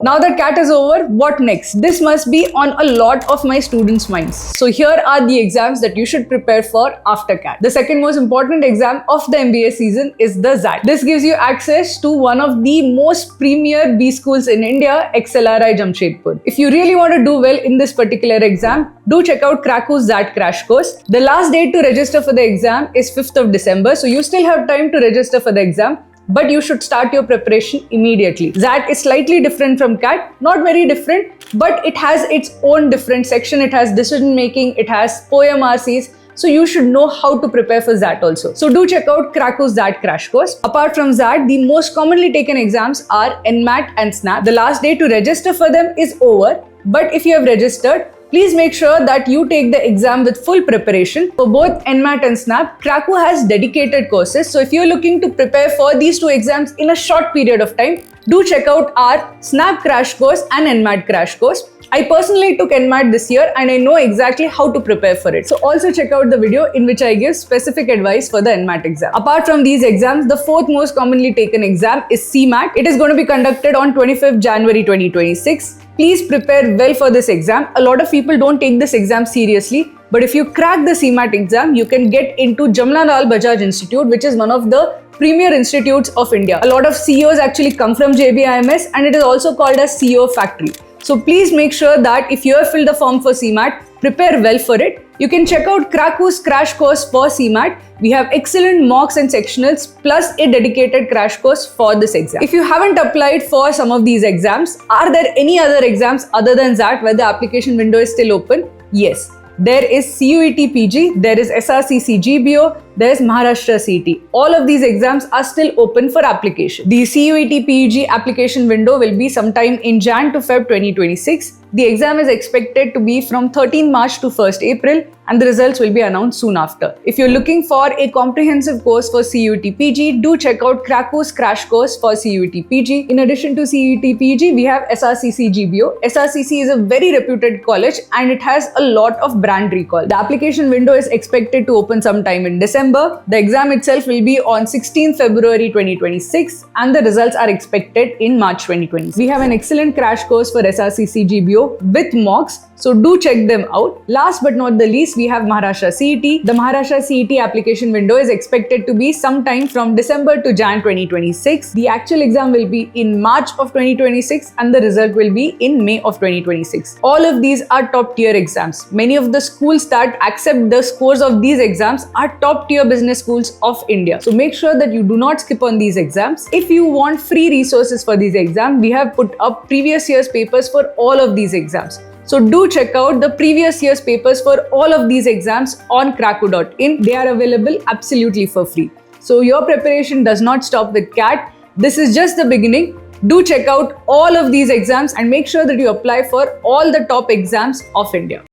Now that CAT is over, what next? This must be on a lot of my students' minds. So here are the exams that you should prepare for after CAT. The second most important exam of the MBA season is the XAT. This gives you access to one of the most premier B schools in India, XLRI Jamshedpur. If you really want to do well in this particular exam, do check out Kraku's XAT crash course. The last date to register for the exam is 5th of December, so you still have time to register for the exam. But you should start your preparation immediately. XAT is slightly different from CAT, not very different, but it has its own different section. It has decision making, it has poem RCs, so you should know how to prepare for XAT also. So do check out Kraku's XAT crash course. Apart from XAT, the most commonly taken exams are NMAT and SNAP. The last day to register for them is over, but if you have registered, please make sure that you take the exam with full preparation. For both NMAT and SNAP, Kraku has dedicated courses. So if you're looking to prepare for these two exams in a short period of time, do check out our SNAP crash course and NMAT crash course. I personally took NMAT this year and I know exactly how to prepare for it. So also check out the video in which I give specific advice for the NMAT exam. Apart from these exams, the fourth most commonly taken exam is CMAT. It is going to be conducted on 25th January 2026. Please prepare well for this exam. A lot of people don't take this exam seriously, but if you crack the CMAT exam, you can get into Jamnalal Bajaj Institute, which is one of the premier institutes of India. A lot of CEOs actually come from JBIMS, and it is also called as CEO Factory. So please make sure that if you have filled the form for CMAT, prepare well for it. You can check out Kraku's crash course for CMAT. We have excellent mocks and sectionals plus a dedicated crash course for this exam. If you haven't applied for some of these exams, are there any other exams other than XAT where the application window is still open? Yes. There is CUET PG, there is SRCC GBO, there is Maharashtra CET. All of these exams are still open for application. The CUET PG application window will be sometime in Jan to Feb 2026. The exam is expected to be from 13 March to 1st April and the results will be announced soon after. If you're looking for a comprehensive course for CUET PG, do check out Kraku's crash course for CUET PG. In addition to CUET PG, we have SRCC GBO. SRCC is a very reputed college and it has a lot of brand recall. The application window is expected to open sometime in December. The exam itself will be on 16th February 2026 and the results are expected in March 2026. We have an excellent crash course for SRCC GBO with mocks, so do check them out. Last but not the least, we have Maharashtra CET. The Maharashtra CET application window is expected to be sometime from December to Jan 2026. The actual exam will be in March of 2026 and the result will be in May of 2026. All of these are top tier exams. Many of the schools that accept the scores of these exams are top tier business schools of India. So make sure that you do not skip on these exams. If you want free resources for these exams, we have put up previous year's papers for all of these exams. So do check out the previous year's papers for all of these exams on Kraku.in. They are available absolutely for free. So your preparation does not stop with CAT. This is just the beginning. Do check out all of these exams and make sure that you apply for all the top exams of India.